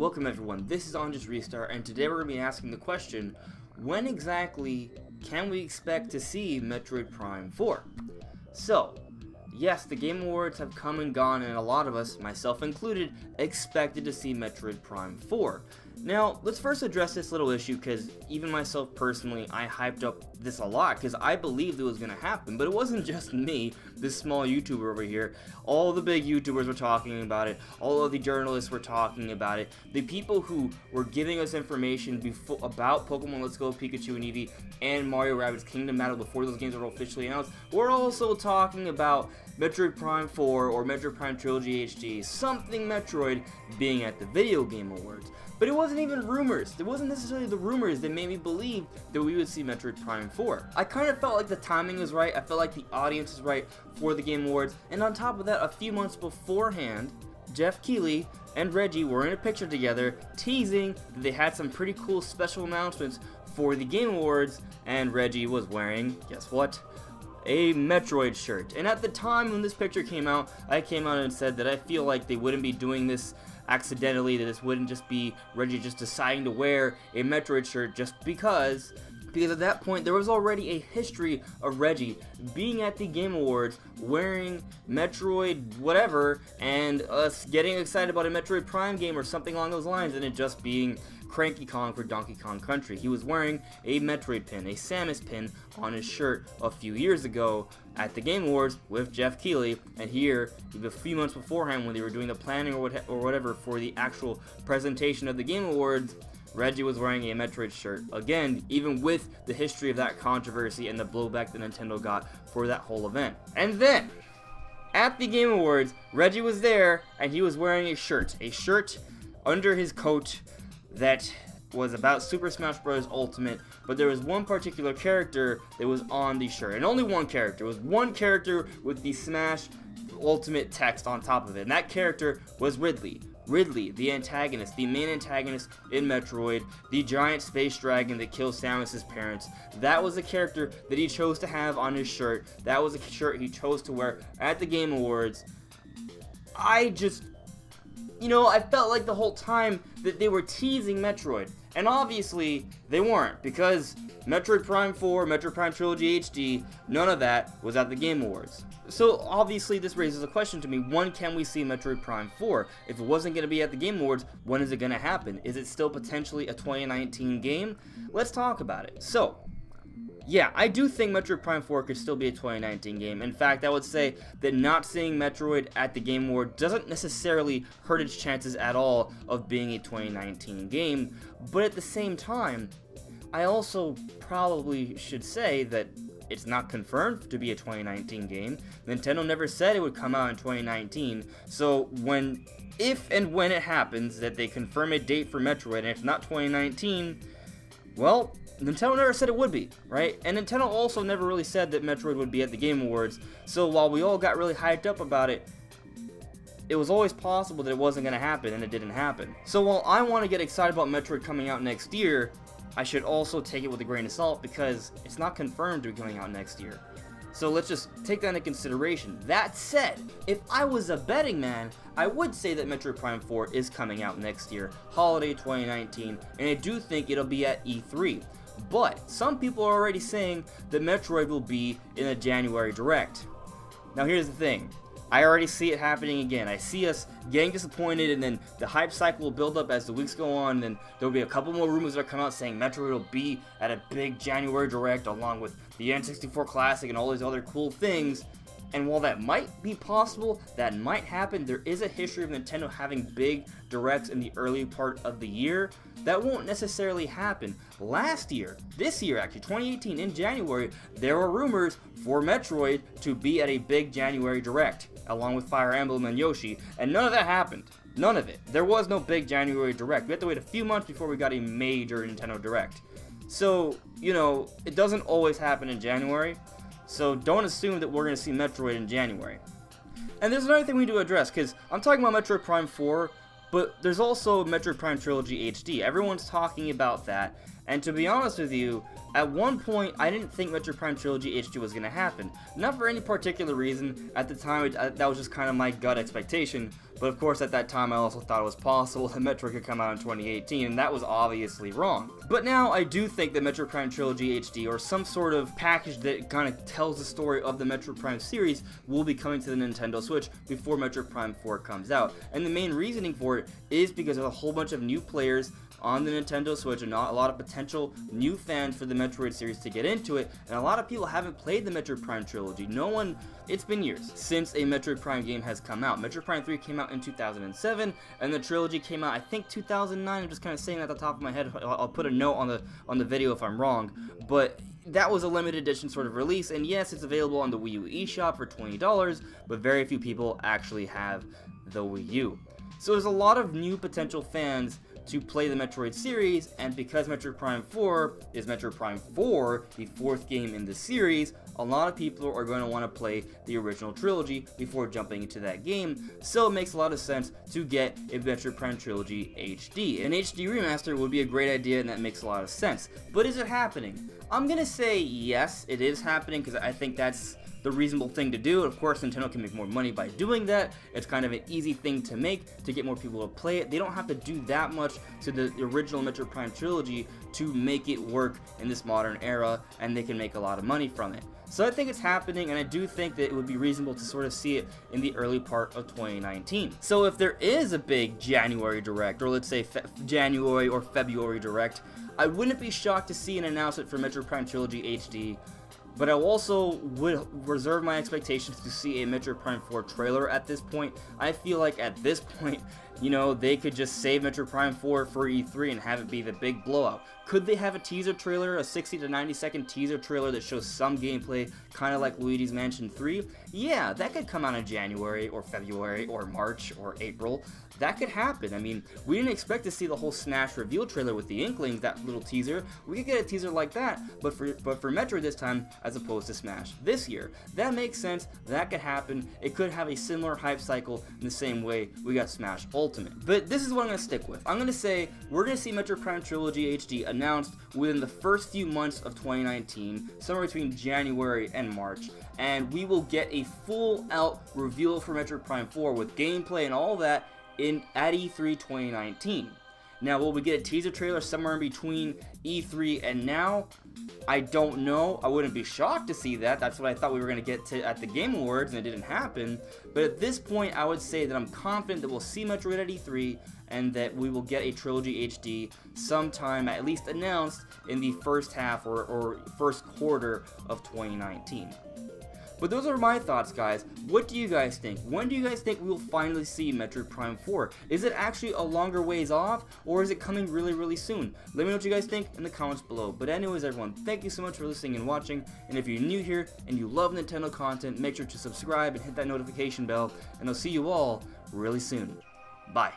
Welcome everyone, this is AndresRestart, and today we're going to be asking the question, when exactly can we expect to see Metroid Prime 4? So, yes, the Game Awards have come and gone, and a lot of us, myself included, expected to see Metroid Prime 4. Now, let's first address this little issue, because even myself personally, I hyped up this a lot, because I believed it was going to happen, but it wasn't just me, this small YouTuber over here. All the big YouTubers were talking about it, all of the journalists were talking about it, the people who were giving us information about Pokemon Let's Go, Pikachu and Eevee, and Mario Rabbids Kingdom Battle before those games were officially announced. We're also talking about Metroid Prime 4 or Metroid Prime Trilogy HD, something Metroid being at the Video Game Awards. But it wasn't even rumors. It wasn't necessarily the rumors that made me believe that we would see Metroid Prime 4. I kind of felt like the timing was right, I felt like the audience was right for the Game Awards, and on top of that, a few months beforehand, Jeff Keighley and Reggie were in a picture together, teasing that they had some pretty cool special announcements for the Game Awards, and Reggie was wearing, guess what? A Metroid shirt. And at the time when this picture came out, I came out and said that I feel like they wouldn't be doing this accidentally, that this wouldn't just be Reggie just deciding to wear a Metroid shirt just because at that point there was already a history of Reggie being at the Game Awards wearing Metroid whatever, and us getting excited about a Metroid Prime game or something along those lines, and it just being Cranky Kong for Donkey Kong Country. He was wearing a Metroid pin, a Samus pin, on his shirt a few years ago at the Game Awards with Jeff Keighley, and here, a few months beforehand when they were doing the planning or whatever for the actual presentation of the Game Awards, Reggie was wearing a Metroid shirt. Again, even with the history of that controversy and the blowback that Nintendo got for that whole event. And then, at the Game Awards, Reggie was there, and he was wearing a shirt under his coat that was about Super Smash Bros. Ultimate, but there was one particular character that was on the shirt, and only one character. It was one character with the Smash Ultimate text on top of it, and that character was Ridley. Ridley, the antagonist, the main antagonist in Metroid, the giant space dragon that kills Samus's parents. That was the character that he chose to have on his shirt. That was a shirt he chose to wear at the Game Awards. I felt like the whole time that they were teasing Metroid. And obviously, they weren't, because Metroid Prime 4, Metroid Prime Trilogy HD, none of that was at the Game Awards. So obviously this raises a question to me, when can we see Metroid Prime 4? If it wasn't going to be at the Game Awards, when is it going to happen? Is it still potentially a 2019 game? Let's talk about it. So, yeah, I do think Metroid Prime 4 could still be a 2019 game. In fact, I would say that not seeing Metroid at the Game Award doesn't necessarily hurt its chances at all of being a 2019 game, but at the same time, I also probably should say that it's not confirmed to be a 2019 game. Nintendo never said it would come out in 2019, so if and when it happens that they confirm a date for Metroid and it's not 2019, well, Nintendo never said it would be, right? And Nintendo also never really said that Metroid would be at the Game Awards, so while we all got really hyped up about it, it was always possible that it wasn't going to happen, and it didn't happen. So while I want to get excited about Metroid coming out next year, I should also take it with a grain of salt, because it's not confirmed to be coming out next year. So let's just take that into consideration. That said, if I was a betting man, I would say that Metroid Prime 4 is coming out next year, holiday 2019, and I do think it'll be at E3. But some people are already saying that Metroid will be in a January Direct. Now here's the thing, I already see it happening again. I see us getting disappointed, and then the hype cycle will build up as the weeks go on, and then there'll be a couple more rumors that come out saying Metroid will be at a big January Direct along with the N64 Classic and all these other cool things. And while that might be possible, that might happen, there is a history of Nintendo having big directs in the early part of the year. That won't necessarily happen. Last year, this year actually, 2018, in January, there were rumors for Metroid to be at a big January Direct, along with Fire Emblem and Yoshi, and none of that happened. None of it. There was no big January Direct. We had to wait a few months before we got a major Nintendo Direct. So, it doesn't always happen in January. So don't assume that we're going to see Metroid in January. And there's another thing we need to address, because I'm talking about Metroid Prime 4, but there's also Metroid Prime Trilogy HD. Everyone's talking about that, and to be honest with you, at one point I didn't think Metroid Prime Trilogy HD was going to happen. Not for any particular reason. At the time, that was just kind of my gut expectation, But of course, at that time, I also thought it was possible that Metroid could come out in 2018, and that was obviously wrong. But now, I do think that Metroid Prime Trilogy HD, or some sort of package that kind of tells the story of the Metroid Prime series, will be coming to the Nintendo Switch before Metroid Prime 4 comes out. And the main reasoning for it is because there's a whole bunch of new players on the Nintendo Switch and not a lot of potential new fans for the Metroid series to get into it, and a lot of people haven't played the Metroid Prime Trilogy. It's been years since a Metroid Prime game has come out. Metroid Prime 3 came out in 2007, and the trilogy came out, I think, 2009. I'm just kind of saying that at the top of my head. I'll put a note on the video if I'm wrong, but that was a limited edition sort of release, and yes, it's available on the Wii U eShop for $20, but very few people actually have the Wii U. So there's a lot of new potential fans to play the Metroid series, and because Metroid Prime 4 is Metroid Prime 4, the fourth game in the series, a lot of people are going to want to play the original trilogy before jumping into that game, so it makes a lot of sense to get a Metroid Prime Trilogy HD. An HD remaster would be a great idea, and that makes a lot of sense. But is it happening? I'm going to say yes, it is happening, because I think that's the reasonable thing to do. Of course, Nintendo can make more money by doing that. It's kind of an easy thing to make to get more people to play it. They don't have to do that much to the original Metroid Prime Trilogy to make it work in this modern era, and they can make a lot of money from it. So I think it's happening, and I do think that it would be reasonable to sort of see it in the early part of 2019. So if there is a big January Direct, or let's say January or February Direct, I wouldn't be shocked to see an announcement for Metroid Prime Trilogy HD, but I also would reserve my expectations to see a Metroid Prime 4 trailer at this point. I feel like at this point, you know, they could just save Metroid Prime 4 for E3 and have it be the big blowout. Could they have a teaser trailer, a 60 to 90 second teaser trailer that shows some gameplay, kind of like Luigi's Mansion 3? Yeah, that could come out in January or February or March or April. That could happen. I mean, we didn't expect to see the whole Smash reveal trailer with the Inklings, that little teaser. We could get a teaser like that, but for Metroid this time, as opposed to Smash this year. That makes sense. That could happen. It could have a similar hype cycle in the same way we got Smash Ultimate. But this is what I'm going to stick with. I'm going to say we're going to see Metroid Prime Trilogy HD announced within the first few months of 2019, somewhere between January and March, and we will get a full-out reveal for Metroid Prime 4 with gameplay and all that at E3 2019. Now, will we get a teaser trailer somewhere in between E3 and now? I don't know. I wouldn't be shocked to see that. That's what I thought we were going to get to at the Game Awards, and it didn't happen. But at this point, I would say that I'm confident that we'll see Metroid at E3, and that we will get a Trilogy HD sometime, at least announced, in the first half or first quarter of 2019. But those are my thoughts, guys. What do you guys think? When do you guys think we will finally see Metroid Prime 4? Is it actually a longer ways off, or is it coming really, really soon? Let me know what you guys think in the comments below. But anyways, everyone, thank you so much for listening and watching. And if you're new here and you love Nintendo content, make sure to subscribe and hit that notification bell. And I'll see you all really soon. Bye.